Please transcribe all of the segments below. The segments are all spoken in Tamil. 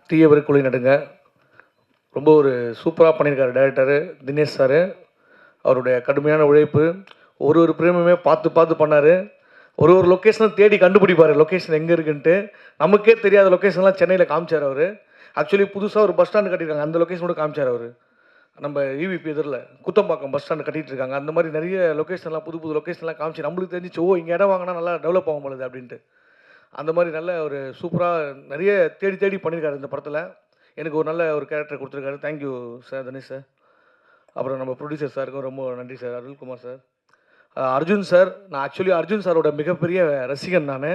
தீயவர் குழி நடுங்க ரொம்ப ஒரு சூப்பராக பண்ணியிருக்காரு டைரக்டரு தினேஷ் சார். அவருடைய கடுமையான உழைப்பு, ஒரு ஒரு பிரேமுமே பார்த்து பார்த்து பண்ணார். ஒரு ஒரு லொக்கேஷனும் தேடி கண்டுபிடிப்பார், லொக்கேஷன் எங்கே இருக்குன்ட்டு. நமக்கே தெரியாத லொக்கேஷன்லாம் சென்னையில் காமிச்சார் அவர். ஆக்சுவலி புதுசாக ஒரு பஸ் ஸ்டாண்டு கட்டியிருக்காங்க, அந்த லொக்கேஷன் கூட காமிச்சார் அவர். நம்ம இவிபி எதிரில் குத்தம்பாக்கம் பஸ் ஸ்டாண்டு கட்டிகிட்டு இருக்காங்க. அந்த மாதிரி நிறைய லொக்கேஷன்லாம் புது புது லொக்கேஷன்லாம் காமிச்சு நம்மளுக்கு தெரிஞ்சிச்சு, ஓ இங்கே இடம் வாங்கினா நல்லா டெவலப் ஆகும் பொழுது அப்படின்ட்டு. அந்த மாதிரி நல்ல ஒரு சூப்பராக நிறைய தேடி தேடி பண்ணியிருக்காரு இந்த படத்தில். எனக்கு ஒரு நல்ல ஒரு கேரக்டர் கொடுத்துருக்காரு. Thank you sir, Dhanesh sir. அப்புறம் நம்ம ப்ரொடியூசர் சாருக்கும் ரொம்ப நன்றி sir, Arulkumar sir. Arjun sir, நான் ஆக்சுவலி அர்ஜுன் சாரோட மிகப்பெரிய ரசிகன் நான்.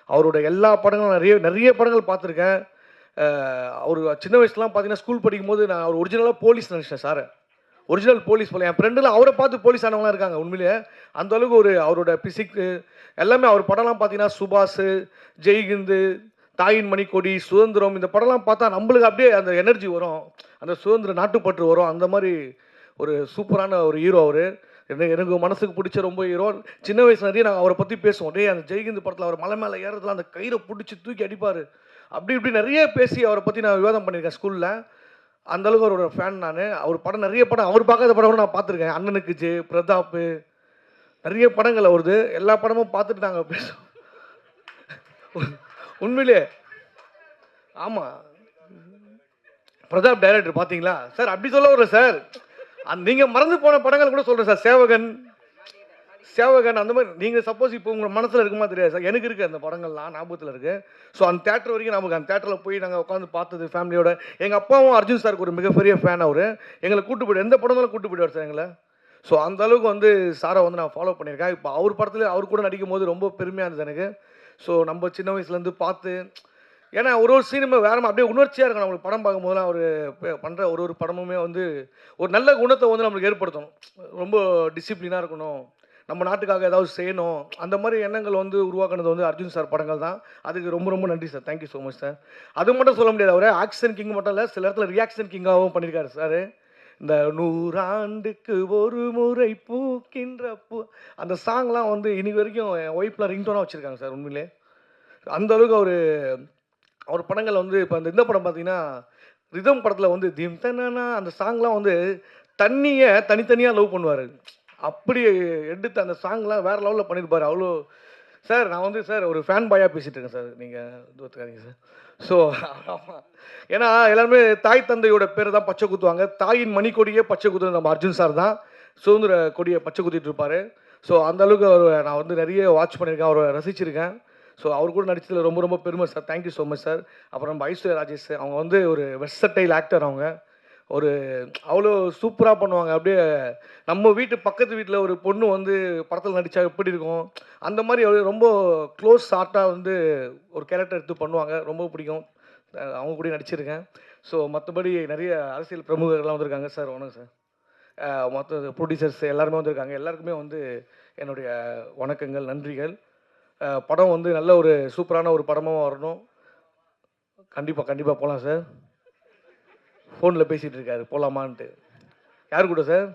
அவரோட எல்லா படங்களும் நிறைய நிறைய படங்கள் பார்த்துருக்கேன். அவர் சின்ன வயசுலாம் பார்த்தீங்கன்னா ஸ்கூல் படிக்கும்போது நான் அவர் ஒரிஜினலாக போலீஸ் நினச்சிட்டேன் சார். ஒரிஜினல் போலீஸ் போல என் ஃப்ரெண்டுலாம் அவரை பார்த்து போலீஸ் ஆனவங்களாம் இருக்காங்க. உண்மையிலேயே அந்த அளவுக்கு ஒரு அவரோட பிசிக்கு எல்லாமே. அவர் படம்லாம் பார்த்தீங்கன்னா சுபாஷ், ஜெய்ஹிந்து, தாயின் மணிக்கொடி, சுதந்திரம், இந்த படம்லாம் பார்த்தா நம்மளுக்கு அப்படியே அந்த எனர்ஜி வரும், அந்த சுதந்திர நாட்டுப்பற்று வரும். அந்த மாதிரி ஒரு சூப்பரான ஒரு ஹீரோ அவர். எனக்கு மனசுக்கு பிடிச்ச ரொம்ப ஹீரோ. சின்ன வயசு நிறைய நாங்கள் அவரை பற்றி பேசுவோம். டே அந்த ஜெய்ஹிந்து படத்தில் அவர் மலை மேலே ஏறதுலாம் அந்த கயிறை பிடிச்சி தூக்கி அடிப்பார், அப்படி இப்படி நிறைய பேசி அவரை பற்றி நான் விவாதம் பண்ணியிருக்கேன் ஸ்கூலில். அந்தளவுக்கு அவரோட ஃபேன் நான். அவர் படம் நிறைய படம் அவர் பார்க்காத படம் கூட நான் பார்த்துருக்கேன். அண்ணனுக்கு ஜே, பிரதாப், நிறைய படங்கள் அவருது. எல்லா படமும் பார்த்துட்டு நாங்கள் பேசுவோம். உண்மையிலே ஆமாம். பிரதாப் டைரக்டர் பார்த்தீங்களா சார்? அப்படி சொல்ல வர்ற சார், நீங்கள் மறந்து போன படங்கள் கூட சொல்கிறேன் சார். சேவகன், சேவகன் அந்த மாதிரி நீங்கள் சப்போஸ் இப்போ உங்கள் மனசில் இருக்குமா தெரியாது சார், எனக்கு இருக்குது அந்த படங்கள்லாம் ஞாபகத்தில் இருக்குது. ஸோ அந்த தேட்டர் வரைக்கும் நமக்கு அந்த தேட்டரில் போய் நாங்கள் உட்காந்து பார்த்தது ஃபேமிலியோட. எங்கள் அப்பாவும் அர்ஜுன் சாருக்கு ஒரு மிகப்பெரிய ஃபேன். அவர் எங்களை கூட்டு போய்ட்டு எந்த படங்களும் கூட்டு போய்டுவார் சார் எங்களை. ஸோ அந்த அளவுக்கு வந்து சாரை வந்து நான் ஃபாலோ பண்ணியிருக்கேன். இப்போ அவர் படத்தில் அவர் கூட நடிக்கும் போது ரொம்ப பெருமையாக இருந்தது எனக்கு. ஸோ நம்ம சின்ன வயசுலேருந்து பார்த்து, ஏன்னா ஒரு சீனுமே வேறு அப்படியே உணர்ச்சியாக இருக்கும் நம்மளுக்கு. படம் பார்க்கும்போதெல்லாம் அவர் பண்ணுற ஒரு ஒரு படமுமே வந்து ஒரு நல்ல குணத்தை வந்து நம்மளுக்கு ஏற்படுத்தணும். ரொம்ப டிசிப்ளினாக இருக்கணும், நம்ம நாட்டுக்காக ஏதாவது செய்யணும், அந்த மாதிரி எண்ணங்கள் வந்து உருவாக்குனது வந்து அர்ஜுன் சார் படங்கள் தான். அதுக்கு ரொம்ப ரொம்ப நன்றி sir. Thank you so much sir. அது மட்டும் சொல்ல முடியாது, அவர் ஆக்ஷன் கிங் மட்டும் இல்லை, சில இடத்துல ரியாக்ஷன் கிங்காகவும் பண்ணியிருக்காரு சார். இந்த 100 ஆண்டுக்கு ஒரு முறை பூக்கின்ற பூ, அந்த சாங்லாம் வந்து இன்னைக்கு வரைக்கும் என் ஒய்ஃப்லாம் ரிங்டோனாக வச்சுருக்காங்க சார். உண்மையிலே அந்த அளவுக்கு அவர் படங்கள் வந்து இப்போ இந்த படம் பார்த்தீங்கன்னா ரிதம் படத்தில் வந்து தீம் தன்னா அந்த சாங்லாம் வந்து தண்ணியை தனித்தனியாக லவ் பண்ணுவார். அப்படி எடுத்து அந்த சாங்லாம் வேறு லெவலில் பண்ணியிருப்பார். அவ்வளோ சார், நான் வந்து சார் ஒரு ஃபேன் பாயாக பேசிகிட்டு இருக்கேன் சார், நீங்கள் தோத்துக்காதீங்க சார். ஸோ ஆமாம், ஏன்னா எல்லாருமே தாய் தந்தையோட பேர் தான் பச்சை குத்துவாங்க. தாயின் மணிக்கொடியே பச்சை குத்துறது நம்ம அர்ஜுன் சார் தான். சுதந்திர கொடியை பச்சை குத்திட்டு இருப்பார். ஸோ அந்தளவுக்கு அவர் நான் வந்து நிறைய வாட்ச் பண்ணியிருக்கேன், அவரை ரசிச்சிருக்கேன். ஸோ அவர் கூட நடித்ததில் ரொம்ப ரொம்ப பெருமை sir. Thank you so much sir. அப்புறம் நம்ம ஐஸ்வர்யா ராஜேஷ், அவங்க வந்து ஒரு வெர்சடைல் ஆக்டர். அவங்க ஒரு அவ்வளோ சூப்பராக பண்ணுவாங்க. அப்படியே நம்ம வீட்டு பக்கத்து வீட்டில் ஒரு பொண்ணு வந்து படத்தில் நடித்தா எப்படி இருக்கும், அந்த மாதிரி ரொம்ப க்ளோஸ் ஷார்ட்டாக வந்து ஒரு கேரக்டர் எடுத்து பண்ணுவாங்க. ரொம்ப பிடிக்கும், அவங்க கூட நடிச்சிருக்கேன். ஸோ மற்றபடி நிறைய அரசியல் பிரமுகர்கள்லாம் வந்திருக்காங்க சார். வணக்கம் சார். மற்ற ப்ரொடியூசர்ஸ் எல்லாருமே வந்திருக்காங்க. எல்லாருக்குமே வந்து என்னுடைய வணக்கங்கள், நன்றிகள். படம் வந்து நல்ல ஒரு சூப்பரான ஒரு படமாக வரணும். கண்டிப்பாக கண்டிப்பாக போகலாம் சார். ஃபோனில் பேசிகிட்டு இருக்காரு போகலாமான்ட்டு. யார் கூட சார்?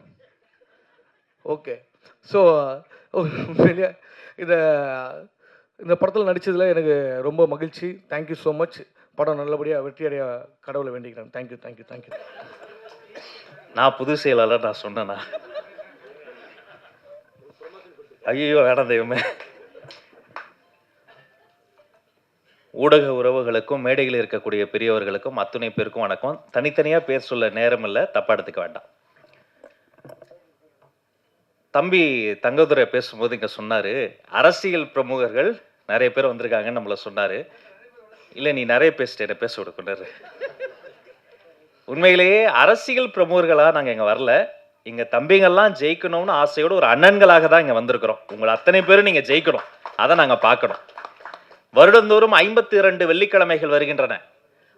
ஓகே. ஸோ உண்மையிலேயே இந்த படத்தில் நடித்ததில் எனக்கு ரொம்ப மகிழ்ச்சி. Thank you so much. படம் நல்லபடியாக வெற்றியடைய கடவுளை வேண்டிக்கிறேன். Thank you thank you thank you. நான் புது செயலாளர் நான் சொன்னேண்ணா. ஐயோ வேணாம் தெய்வமே. ஊடக உறவுகளுக்கும் மேடையில் இருக்கக்கூடிய பெரியவர்களுக்கும் அத்துணை பேருக்கும் வணக்கம். தனித்தனியாக பேர் சொல்ல நேரம் இல்லை, தப்பா எடுத்துக்க வேண்டாம். தம்பி தங்கதுரை பேசும்போது இங்கே சொன்னார், அரசியல் பிரமுகர்கள் நிறைய பேர் வந்திருக்காங்கன்னு நம்மளை சொன்னார். இல்லை நீ நிறைய பேசிட்டு என்ன பேச விடுக்குறாரு. உண்மையிலேயே அரசியல் பிரமுகர்களாக நாங்கள் இங்கே வரல. இங்கே தம்பிங்கள்லாம் ஜெயிக்கணும்னு ஆசையோடு ஒரு அண்ணன்களாக தான் இங்கே வந்திருக்கிறோம். உங்களை அத்தனை பேரும் நீங்கள் ஜெயிக்கணும், அதை நாங்கள் பார்க்கணும். வருடந்தோறும் 52 வெள்ளிக்கிழமைகள் வருகின்றன.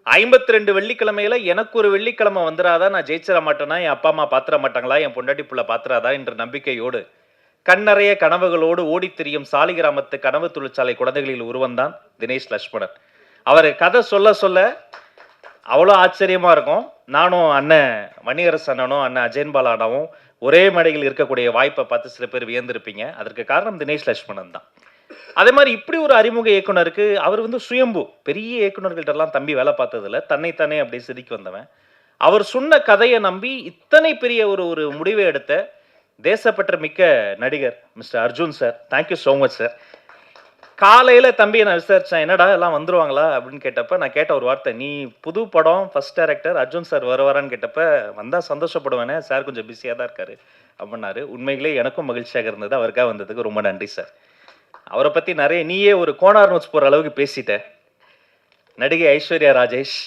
52 வெள்ளிக்கிழமையில எனக்கு ஒரு வெள்ளிக்கிழமை வந்துடாதா, நான் ஜெயிச்சிட மாட்டேனா, என் அப்பா அம்மா பாத்திர மாட்டாங்களா, என் பொண்டாட்டி புள்ள பாத்திராதா என்ற நம்பிக்கையோடு கண்ணறைய கனவுகளோடு ஓடித் திரியும் சாலிகிராமத்து கனவு தொழிற்சாலை குழந்தைகளில் உருவந்தான் தினேஷ் லட்சுமணன். அவர் கதை சொல்ல சொல்ல அவ்வளோ ஆச்சரியமா இருக்கும். நானும் அண்ணன் மணியரசு அண்ணனும் அண்ணன் அஜயன் பாலானாவும் ஒரே மேடையில் இருக்கக்கூடிய வாய்ப்பை பார்த்து சில பேர் வியந்திருப்பீங்க. அதற்கு காரணம் தினேஷ் லட்சுமணன் தான். அதே மாதிரி இப்படி ஒரு அறிமுக இயக்குனருக்கு அவர் வந்து சுயம்பு, பெரிய இயக்குனர்கள்ட்ட எல்லாம் தம்பி வேலை பார்த்ததில்ல, தன்னைத்தானே அப்படி செதுக்கி வந்தவன். அவர் சொன்ன கதையை நம்பி இத்தனை பெரிய ஒரு ஒரு முடிவை எடுத்த தேசப்பற்ற மிக்க நடிகர் mister Arjun sir. Thank you so much sir. காலையில தம்பியை நான் விசாரிச்சேன், என்னடா எல்லாம் வந்துருவாங்களா அப்படின்னு கேட்டப்ப நான் கேட்ட ஒரு வார்த்தை, நீ புது படம் ஃபர்ஸ்ட் டைரக்டர் அர்ஜுன் சார் வருவாரான்னு கேட்டப்ப, வந்தா சந்தோஷப்படுவேனே சார், கொஞ்சம் பிஸியாக தான் இருக்காரு அப்படின்னாரு. உண்மையிலே எனக்கும் மகிழ்ச்சியாக இருந்தது. அவருக்காக வந்ததுக்கு ரொம்ப நன்றி சார். அவரை பத்தி நிறைய நீயே ஒரு கோனார் நோட்ஸ் போற அளவுக்கு பேசிட்ட. நடிகை ஐஸ்வர்யா ராஜேஷ்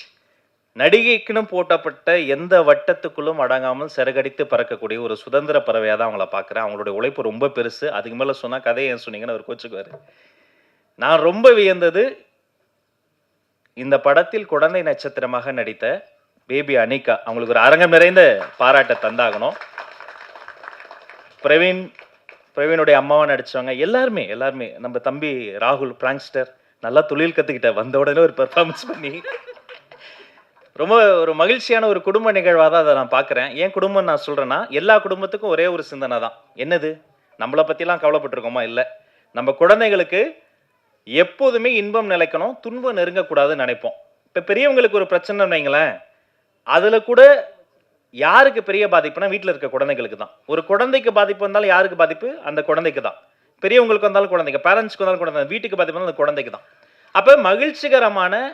நடிகைக்குன்னு போட்டப்பட்ட எந்த வட்டத்துக்குள்ளும் அடங்காமல் சிறகடித்து பறக்கக்கூடிய ஒரு சுதந்திர பறவையாக தான் அவங்கள பார்க்குறேன். அவங்களுடைய உழைப்பு ரொம்ப பெருசு. அதுக்கு மேலே சொன்னால் கதையை ஏன் சொன்னீங்கன்னு அவர் கோச்சுக்குவார். நான் ரொம்ப வியந்தது, இந்த படத்தில் குழந்தை நட்சத்திரமாக நடித்த பேபி அனிகா. அவங்களுக்கு ஒரு அரங்கம் நிறைந்த பாராட்டை தந்தாகணும். பிரவீனுடைய அம்மாவை நடிச்சவங்க எல்லாருமே நம்ம தம்பி ராகுல் பிராங்ஸ்டர் நல்லா தொழில் கற்றுக்கிட்ட, வந்த உடனே ஒரு பெர்ஃபார்மன்ஸ் பண்ணி ரொம்ப ஒரு மகிழ்ச்சியான ஒரு குடும்ப நிகழ்வாக தான் அதை நான் பார்க்குறேன். ஏன் குடும்பம் நான் சொல்கிறேன்னா, எல்லா குடும்பத்துக்கும் ஒரே ஒரு சிந்தனை தான். என்னது, நம்மளை பற்றிலாம் கவலைப்பட்டிருக்கோமா? இல்லை, நம்ம குழந்தைகளுக்கு எப்போதுமே இன்பம் நிலைக்கணும், துன்பம் நெருங்கக்கூடாதுன்னு நினைப்போம். இப்போ பெரியவங்களுக்கு ஒரு பிரச்சனை வைங்களேன், அதில் கூட யாருக்கு பெரிய பாதிப்புனா வீட்டில் இருக்க குழந்தைகளுக்கு தான். ஒரு குழந்தைக்கு பாதிப்பு வந்தாலும் யாருக்கு பாதிப்பு? அந்த குழந்தைக்கு தான். பெரியவங்களுக்கு வந்தாலும் குழந்தைக்கு, பேரண்ட்ஸ்க்கு வந்தாலும் குழந்தை, வீட்டுக்கு பாதிப்பு வந்தாலும் அந்த குழந்தைக்கு தான். அப்போ மகிழ்ச்சிகரமான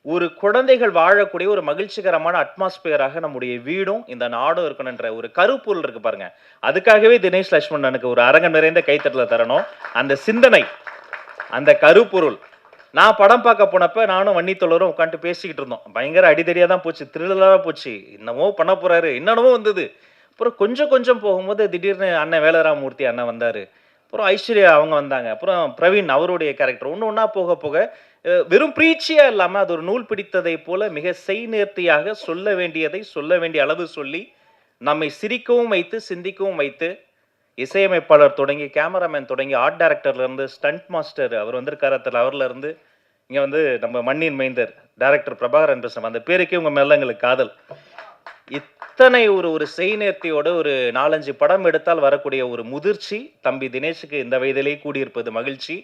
ஒரு குழந்தைகள் வாழக்கூடிய ஒரு மகிழ்ச்சிகரமான அட்மாஸ்பியராக நம்முடைய வீடும் இந்த நாடும் இருக்கணுன்ற ஒரு கருப்பொருள் இருக்கு பாருங்க. அதுக்காகவே தினேஷ் லட்சுமணனுக்கு ஒரு அரங்கம் நிறைந்த கைத்தட்டல தரணும். அந்த சிந்தனை, அந்த கருப்பொருள். நான் படம் பார்க்க போனப்ப நானும் வன்னித்தோழரும் உட்காந்து பேசிக்கிட்டு இருந்தோம். பயங்கர அடிதடியா தான் போச்சு, த்ரில்லராக போச்சு. என்னமோ பண்ண போறாரு, என்னென்னமோ வந்தது. அப்புறம் கொஞ்சம் கொஞ்சம் போகும்போது திடீர்னு அண்ணன் வேலராமூர்த்தி அண்ணன் வந்தாரு. அப்புறம் ஐஸ்வர்யா அவங்க வந்தாங்க. அப்புறம் பிரவீன் அவருடைய கேரக்டர் ஒன்று ஒன்றா போக போக வெறும் பிரீச்சியா இல்லாமல் அது ஒரு நூல் பிடித்ததை போல மிக செய்நேர்த்தியாக சொல்ல வேண்டியதை சொல்ல வேண்டிய அளவு சொல்லி நம்மை சிரிக்கவும் வைத்து சிந்திக்கவும் வைத்து, இசையமைப்பாளர் தொடங்கி கேமராமேன் தொடங்கி ஆர்ட் டைரக்டர்லேருந்து ஸ்டண்ட் மாஸ்டர் அவர் வந்திருக்காரத்தில் அவர்லேருந்து இங்கே வந்து நம்ம மண்ணின் மைந்தர் டைரக்டர் பிரபாகரன் பேசுகிறோம். அந்த பேருக்கே உங்கள் மேலே எங்களுக்கு காதல். இத்தனை ஒரு செய்நேர்த்தியோட ஒரு 4-5 படம் எடுத்தால் வரக்கூடிய ஒரு முதிர்ச்சி தம்பி தினேஷுக்கு இந்த வயதிலேயே கூடியிருப்பது மகிழ்ச்சி.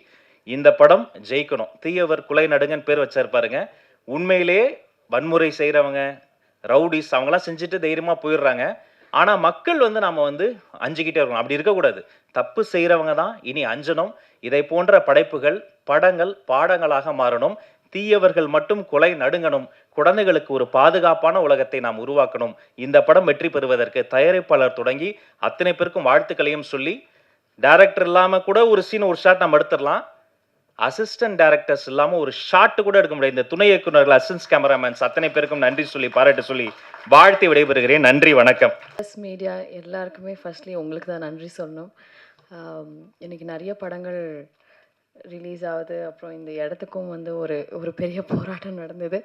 இந்த படம் ஜெயிக்கணும். தீயவர் குலை நடுங்கன்னு பேர் வச்சிருப்பாருங்க. உண்மையிலேயே வன்முறை செய்கிறவங்க, ரவுடிஸ் அவங்களாம் செஞ்சுட்டு தைரியமாக போயிடுறாங்க. ஆனால் மக்கள் வந்து நம்ம வந்து அஞ்சுக்கிட்டே இருக்கணும். அப்படி இருக்கக்கூடாது. தப்பு செய்கிறவங்க தான் இனி அஞ்சணும். இதை போன்ற படைப்புகள், படங்கள் பாடங்களாக மாறணும். தீயவர்கள் மட்டும் கொலை நடுங்கணும். குழந்தைகளுக்கு ஒரு பாதுகாப்பான உலகத்தை நாம் உருவாக்கணும். இந்த படம் வெற்றி பெறுவதற்கு தயாரிப்பாளர் தொடங்கி அத்தனை பேருக்கும் வாழ்த்துக்களையும் சொல்லி, டைரக்டர் இல்லாமல் கூட ஒரு சீன் ஒரு ஷாட் நம்ம எடுத்துடலாம். அசிஸ்டன்ட் டைரக்டர்ஸ் இல்லாமல் ஒரு ஷாட் கூட எடுக்க முடியாது. இந்த துணை இயக்குநர்கள், அசிஸ்டன்ட் கேமராமேன்ஸ் அத்தனை பேருக்கும் நன்றி சொல்லி பாராட்டு சொல்லி வாழ்த்தி விடைபெறுகிறேன். நன்றி, வணக்கம். மீடியா எல்லாருக்குமே ஃபர்ஸ்ட்லி உங்களுக்கு தான் நன்றி சொல்லணும். இன்னைக்கு நிறைய படங்கள் ரிலீஸ் ஆகுது. அப்புறம் இந்த இடத்துக்கும் வந்து ஒரு பெரிய போராட்டம் நடந்தது.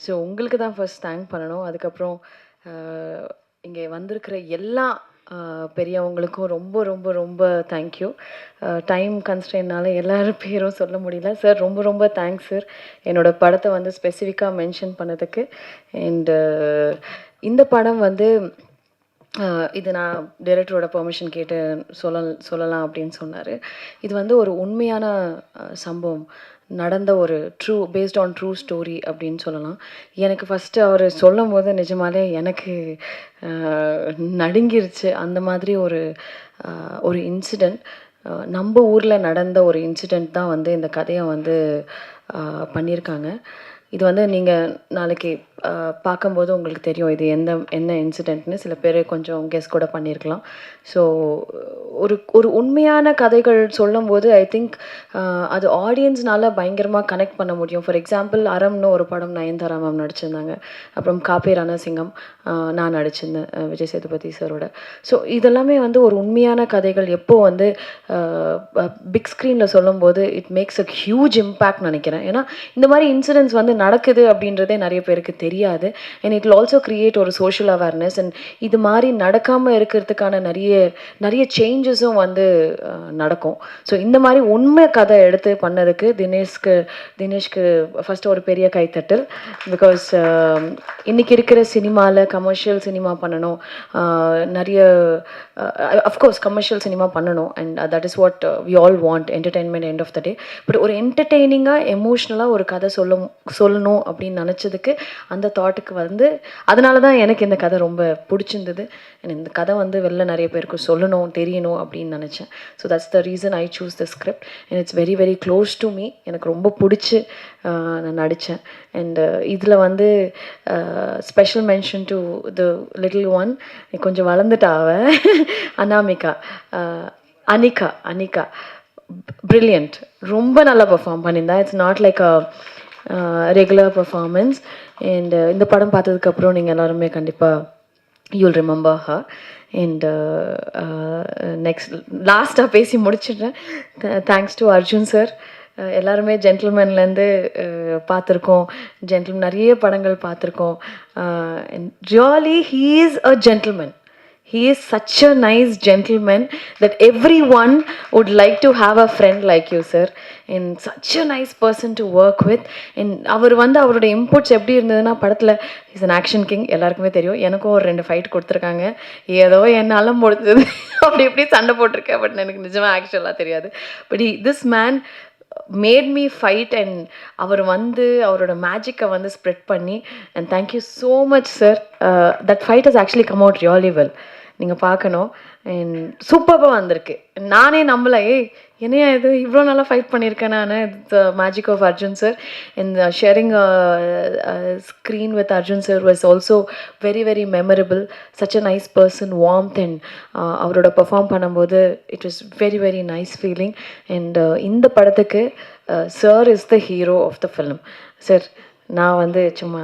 ஸோ உங்களுக்கு தான் ஃபர்ஸ்ட் தேங்க் பண்ணணும். அதுக்கப்புறம் இங்கே வந்திருக்கிற எல்லா பெரியவங்களுக்கும் ரொம்ப ரொம்ப ரொம்ப தேங்க்யூ. டைம் கன்ஸ்ட்ரெயின்னால எல்லாரும் பேரும் சொல்ல முடியல. சார் ரொம்ப ரொம்ப தேங்க்ஸ் சார், என்னோடய படத்தை வந்து ஸ்பெசிஃபிக்காக மென்ஷன் பண்ணதுக்கு. அண்டு இந்த படம் வந்து இது நான் டைரக்டரோட பெர்மிஷன் கேட்டு சொல்லலாம் அப்படின்னு சொன்னார். இது வந்து ஒரு உண்மையான சம்பவம், நடந்த ஒரு பேஸ்ட் ஆன் ட்ரூ ஸ்டோரி அப்படின்னு சொல்லலாம். எனக்கு ஃபஸ்ட்டு அவர் சொல்லும் போது நிஜமாலே எனக்கு நடுங்கிருச்சு. அந்த மாதிரி ஒரு இன்சிடெண்ட், நம்ம ஊரில் நடந்த ஒரு இன்சிடெண்ட் தான் வந்து இந்த கதையை வந்து பண்ணியிருக்காங்க. இது வந்து நீங்கள் நாளைக்கு பார்க்கும்போது உங்களுக்கு தெரியும் இது என்ன இன்சிடெண்ட்னு. சில பேர் கொஞ்சம் கெஸ் கூட பண்ணியிருக்கலாம். ஸோ ஒரு உண்மையான கதைகள் சொல்லும்போது ஐ திங்க் அது ஆடியன்ஸ்னால பயங்கரமாக கனெக்ட் பண்ண முடியும். ஃபார் எக்ஸாம்பிள் அறம்னு ஒரு படம் நயன்தாரா மேம் நடிச்சிருந்தாங்க. அப்புறம் காப்பே ரணசிங்கம் நான் நடிச்சிருந்தேன் விஜய் சேதுபதி சாரோட. ஸோ இதெல்லாமே வந்து ஒரு உண்மையான கதைகள். எப்போ வந்து பிக் ஸ்க்ரீனில் சொல்லும்போது it makes a huge impact நினைக்கிறேன். ஏன்னா இந்த மாதிரி இன்சிடென்ட்ஸ் வந்து நடக்குது அப்படின்றதே நிறைய பேருக்கு தெரியும். தெரியாது. And it will also create ஒரு சோஷியல் அவேர்னஸ். அண்ட் இது மாதிரி நடக்காமல் இருக்கிறதுக்கான நிறைய சேஞ்சஸும் வந்து நடக்கும். ஸோ இந்த மாதிரி உண்மை கதை எடுத்து பண்ணதுக்கு தினேஷ்க்கு ஃபஸ்ட்டு ஒரு பெரிய கைத்தட்டல். பிகாஸ் இன்றைக்கி இருக்கிற சினிமாவில் கமர்ஷியல் சினிமா பண்ணணும், நிறைய அஃப்கோர்ஸ் கமர்ஷியல் சினிமா பண்ணணும். And that is what we all want, entertainment end of the day. But ஒரு என்டர்டெய்னிங்காக எமோஷ்னலாக ஒரு கதை சொல்லணும் அப்படின்னு நினச்சதுக்கு அந்த தாட்டுக்கு வந்து அதனால தான் எனக்கு இந்த கதை ரொம்ப பிடிச்சிருந்தது. இந்த கதை வந்து வெளில நிறைய பேருக்கு சொல்லணும், தெரியணும் அப்படின்னு நினச்சேன். So that's the reason I choose the script. And it's very very close to me. எனக்கு ரொம்ப பிடிச்சி நான் நடித்தேன். அண்ட் இதில் வந்து special mention to the little one, கொஞ்சம் வளர்ந்துட்டாவ அனாமிகா, அனிகா brilliant. ரொம்ப நல்லா பெர்ஃபார்ம் பண்ணியிருந்தா. It's not like a regular performance. And இந்த படம் பார்த்ததுக்கப்புறம் நீங்கள் எல்லாருமே கண்டிப்பாக you'll remember her. And next லாஸ்ட்டாக பேசி முடிச்சிடுறேன். Thanks to Arjun sir. எல்லாருமே ஜென்டில்மேன்லேருந்து பார்த்துருக்கோம், நிறைய படங்கள் பார்த்துருக்கோம். Really he is a gentleman. He is such a nice gentleman that everyone would like to have a friend like you, sir. And such a nice person to work with. And அவர் வந்து அவரோட இன்புட்ஸ் எப்படி இருந்ததுன்னா, படத்தில் இஸ் an action king, எல்லாருக்குமே தெரியும். எனக்கும் ஒரு 2 ஃபைட் கொடுத்துருக்காங்க. ஏதோ என்னால் முடிஞ்சது இப்படி சண்டை போட்டிருக்கேன். பட் எனக்கு நிஜமாக ஆக்சுவலாக தெரியாது. But this man made me fight. And அவர் வந்து அவரோட மேஜிக்கை வந்து ஸ்ப்ரெட் பண்ணி. And thank you so much sir. That fight has actually come out really well. நீங்கள் பார்க்கணும். அண்ட் சூப்பராக வந்திருக்கு. நானே நம்பலை, என்னையா இது இவ்வளோ நல்லா ஃபைட் பண்ணியிருக்கேன் நான். The magic of Arjun sir. And sharing screen with Arjun sir was also very very memorable. Such a nice person, warmth. And அவரோட பெர்ஃபார்ம் பண்ணும்போது it was very very nice feeling. And இந்த படத்துக்கு sir is the hero of the film. Sir நான் வந்து சும்மா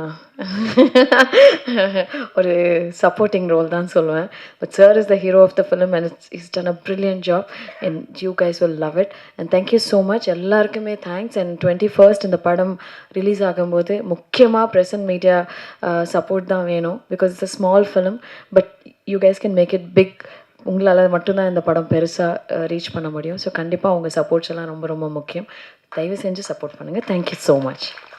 ஒரு சப்போர்ட்டிங் ரோல் தான் சொல்லுவேன். But sir is the hero of the film. And is done a brilliant job. And you guys will love it. And thank you so much. எல்லாருக்குமே தேங்க்ஸ். அண்ட் 21st இந்த படம் ரிலீஸ் ஆகும்போது முக்கியமாக ப்ரெஸ் அண்ட் மீடியா சப்போர்ட் தான் வேணும். Because it's a small film, but you guys can make it big. உங்களால் மட்டும்தான் இந்த படம் பெருசாக ரீச் பண்ண முடியும். ஸோ கண்டிப்பாக உங்கள் சப்போர்ட்ஸ் எல்லாம் ரொம்ப ரொம்ப முக்கியம். தயவு செஞ்சு சப்போர்ட் பண்ணுங்கள். Thank you so much.